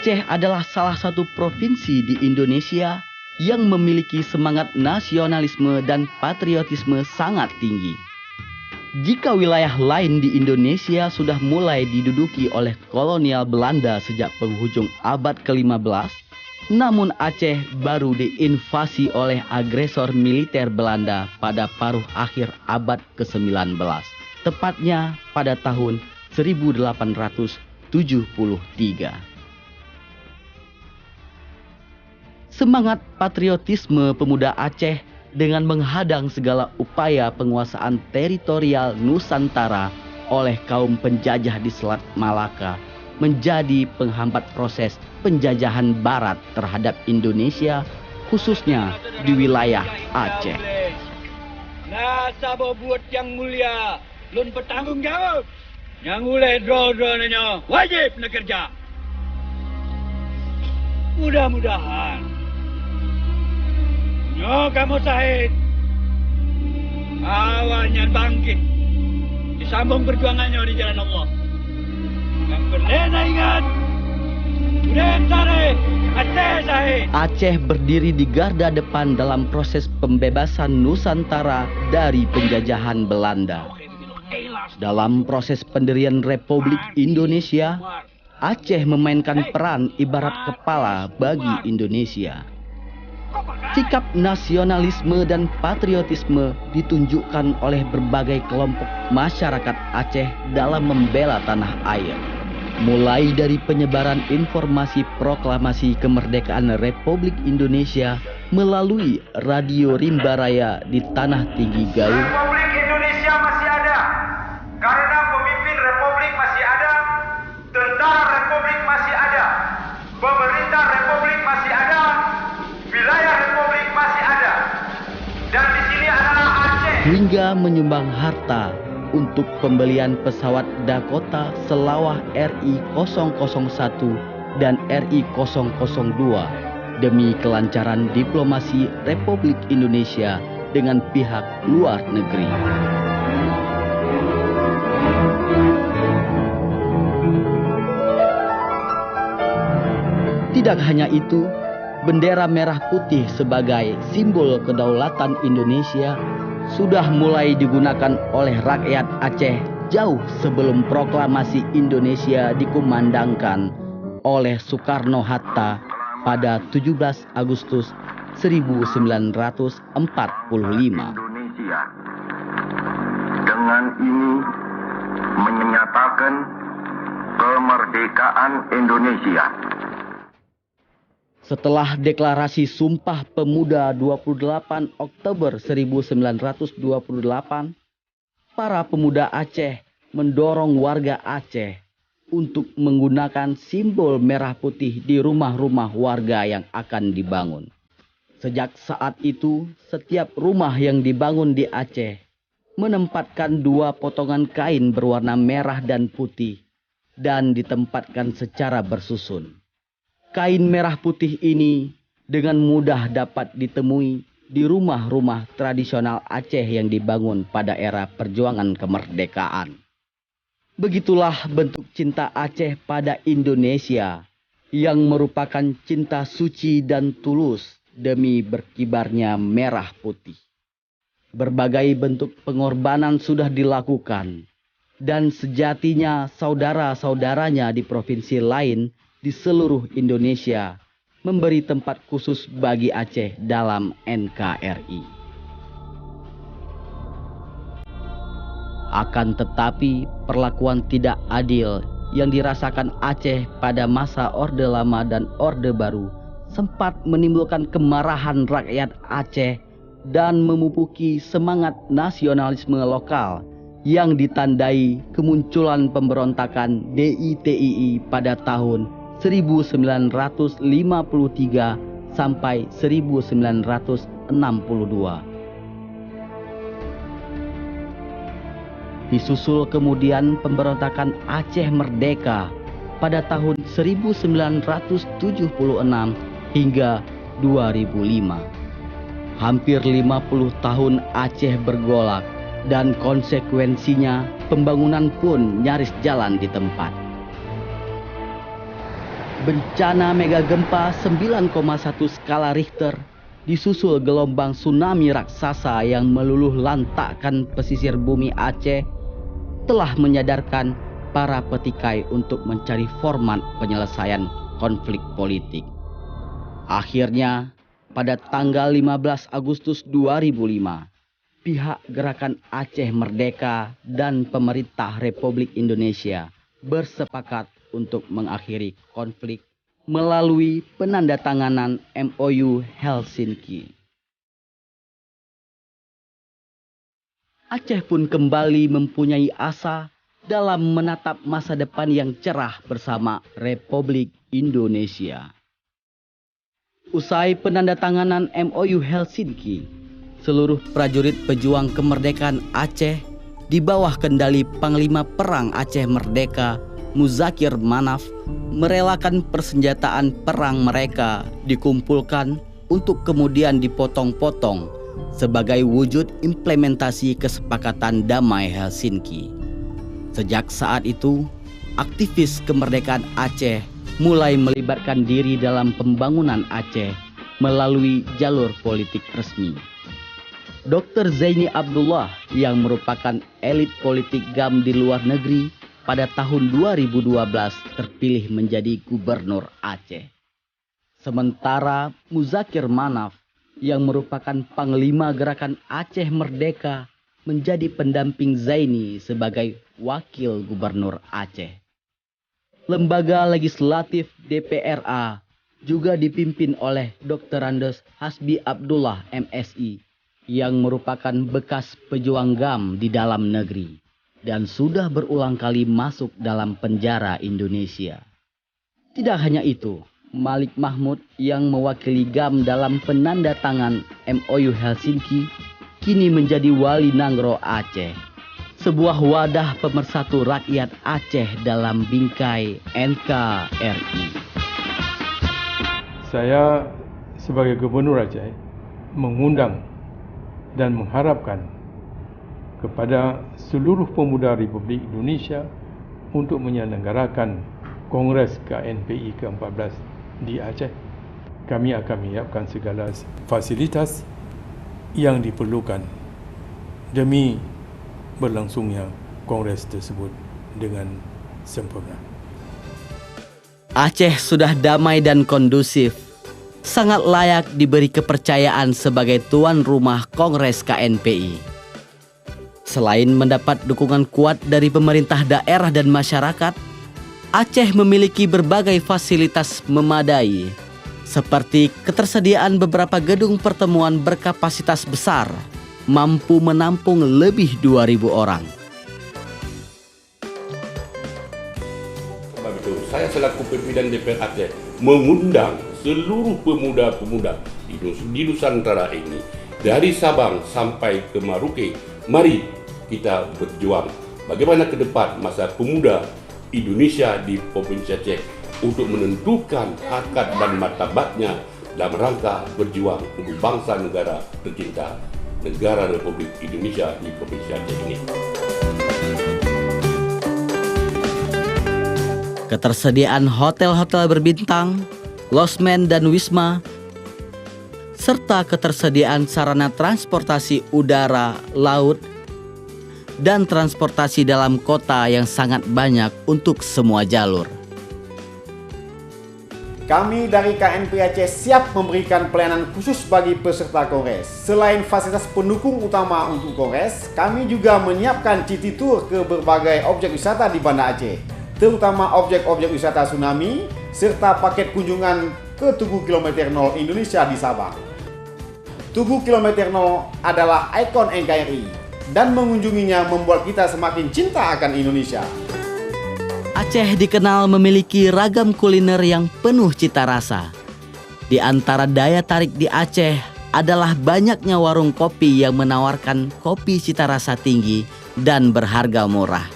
Aceh adalah salah satu provinsi di Indonesia yang memiliki semangat nasionalisme dan patriotisme sangat tinggi. Jika wilayah lain di Indonesia sudah mulai diduduki oleh kolonial Belanda sejak penghujung abad ke-15, namun Aceh baru diinvasi oleh agresor militer Belanda pada paruh akhir abad ke-19, tepatnya pada tahun 1873. Semangat patriotisme pemuda Aceh dengan menghadang segala upaya penguasaan teritorial Nusantara oleh kaum penjajah di Selat Malaka menjadi penghambat proses penjajahan Barat terhadap Indonesia, khususnya di wilayah Aceh. Nah, sabar buat yang mulia, lun bertanggung jawab. Yang mulai draw-draw-nya wajib nak kerja. Mudah-mudahan kamu Syahid awalnya bangkit disambung perjuangannya di jalan Allah. Yang berlena ingat Aceh berdiri di garda depan dalam proses pembebasan Nusantara dari penjajahan Belanda. Dalam proses pendirian Republik Indonesia, Aceh memainkan peran ibarat kepala bagi Indonesia. Sikap nasionalisme dan patriotisme ditunjukkan oleh berbagai kelompok masyarakat Aceh dalam membela tanah air. Mulai dari penyebaran informasi proklamasi kemerdekaan Republik Indonesia melalui Radio Rimba Raya di Tanah Tinggi Galuh. Republik Indonesia masih ada karena pemimpin Republik masih ada, tentara Republik masih ada, pemerintah Republik masih ada, wilayah Republik masih ada, dan di sini adalah Aceh. Hingga menyumbang harta untuk pembelian pesawat Dakota Selawah RI-001 dan RI-002 demi kelancaran diplomasi Republik Indonesia dengan pihak luar negeri. Tidak hanya itu, bendera merah putih sebagai simbol kedaulatan Indonesia sudah mulai digunakan oleh rakyat Aceh jauh sebelum proklamasi Indonesia dikumandangkan oleh Soekarno-Hatta pada 17 Agustus 1945. Indonesia dengan ini menyatakan kemerdekaan Indonesia. Setelah deklarasi Sumpah Pemuda 28 Oktober 1928, para pemuda Aceh mendorong warga Aceh untuk menggunakan simbol merah putih di rumah-rumah warga yang akan dibangun. Sejak saat itu, setiap rumah yang dibangun di Aceh menempatkan 2 potongan kain berwarna merah dan putih dan ditempatkan secara bersusun. Kain merah putih ini dengan mudah dapat ditemui di rumah-rumah tradisional Aceh yang dibangun pada era perjuangan kemerdekaan. Begitulah bentuk cinta Aceh pada Indonesia yang merupakan cinta suci dan tulus demi berkibarnya merah putih. Berbagai bentuk pengorbanan sudah dilakukan dan sejatinya saudara-saudaranya di provinsi lain di seluruh Indonesia memberi tempat khusus bagi Aceh dalam NKRI. Akan tetapi, perlakuan tidak adil yang dirasakan Aceh pada masa Orde Lama dan Orde Baru sempat menimbulkan kemarahan rakyat Aceh dan memupuki semangat nasionalisme lokal yang ditandai kemunculan pemberontakan DITII pada tahun 1953 sampai 1962. Disusul kemudian pemberontakan Aceh Merdeka pada tahun 1976 hingga 2005. Hampir 50 tahun Aceh bergolak dan konsekuensinya pembangunan pun nyaris jalan di tempat. Bencana mega gempa 9,1 skala Richter disusul gelombang tsunami raksasa yang meluluh lantakkan pesisir bumi Aceh telah menyadarkan para petikai untuk mencari format penyelesaian konflik politik. Akhirnya, pada tanggal 15 Agustus 2005, pihak Gerakan Aceh Merdeka dan pemerintah Republik Indonesia bersepakat untuk mengakhiri konflik melalui penandatanganan MOU Helsinki. Aceh pun kembali mempunyai asa dalam menatap masa depan yang cerah bersama Republik Indonesia. Usai penandatanganan MOU Helsinki, seluruh prajurit pejuang kemerdekaan Aceh di bawah kendali Panglima Perang Aceh Merdeka Muzakir Manaf merelakan persenjataan perang mereka dikumpulkan untuk kemudian dipotong-potong sebagai wujud implementasi kesepakatan damai Helsinki. Sejak saat itu, aktivis kemerdekaan Aceh mulai melibatkan diri dalam pembangunan Aceh melalui jalur politik resmi. Dr. Zaini Abdullah yang merupakan elit politik GAM di luar negeri pada tahun 2012 terpilih menjadi gubernur Aceh. Sementara Muzakir Manaf yang merupakan Panglima Gerakan Aceh Merdeka menjadi pendamping Zaini sebagai wakil gubernur Aceh. Lembaga legislatif DPRA juga dipimpin oleh Dr. Andes Hasbi Abdullah MSI yang merupakan bekas pejuang GAM di dalam negeri dan sudah berulang kali masuk dalam penjara Indonesia. Tidak hanya itu, Malik Mahmud yang mewakili GAM dalam penandatangan MOU Helsinki kini menjadi wali Nangro Aceh, sebuah wadah pemersatu rakyat Aceh dalam bingkai NKRI. Saya sebagai gubernur Aceh mengundang dan mengharapkan kepada seluruh pemuda Republik Indonesia untuk menyelenggarakan Kongres KNPI ke-14 di Aceh. Kami akan menyiapkan segala fasilitas yang diperlukan demi berlangsungnya kongres tersebut dengan sempurna. Aceh sudah damai dan kondusif, sangat layak diberi kepercayaan sebagai tuan rumah Kongres KNPI. Selain mendapat dukungan kuat dari pemerintah daerah dan masyarakat, Aceh memiliki berbagai fasilitas memadai, seperti ketersediaan beberapa gedung pertemuan berkapasitas besar, mampu menampung lebih 2.000 orang. Sebab itu, saya selaku pimpinan DPR Aceh mengundang seluruh pemuda-pemuda di Nusantara ini, dari Sabang sampai ke Maruke, mari kita berjuang bagaimana ke depan masa pemuda Indonesia di Provinsi Aceh untuk menentukan harkat dan martabatnya dalam rangka berjuang untuk bangsa negara tercinta, negara Republik Indonesia di Provinsi Aceh ini. Ketersediaan hotel-hotel berbintang, losmen dan wisma, serta ketersediaan sarana transportasi udara, laut, dan transportasi dalam kota yang sangat banyak untuk semua jalur. Kami dari KNPI Aceh siap memberikan pelayanan khusus bagi peserta kongres. Selain fasilitas pendukung utama untuk kongres, kami juga menyiapkan city tour ke berbagai objek wisata di Banda Aceh, terutama objek-objek wisata tsunami, serta paket kunjungan ke Tugu Kilometer 0 Indonesia di Sabang. Tugu Kilometer 0 adalah ikon NKRI, dan mengunjunginya membuat kita semakin cinta akan Indonesia. Aceh dikenal memiliki ragam kuliner yang penuh cita rasa. Di antara daya tarik di Aceh adalah banyaknya warung kopi yang menawarkan kopi cita rasa tinggi dan berharga murah.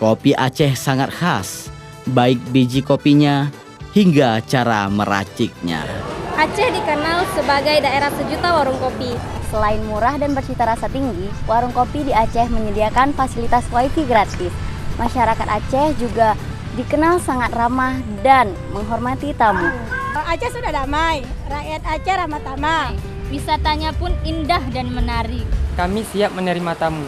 Kopi Aceh sangat khas, baik biji kopinya hingga cara meraciknya. Aceh dikenal sebagai daerah sejuta warung kopi. Selain murah dan bercita rasa tinggi, warung kopi di Aceh menyediakan fasilitas wifi gratis. Masyarakat Aceh juga dikenal sangat ramah dan menghormati tamu. Aceh sudah damai, rakyat Aceh ramah tamah. Wisatanya pun indah dan menarik. Kami siap menerima tamu.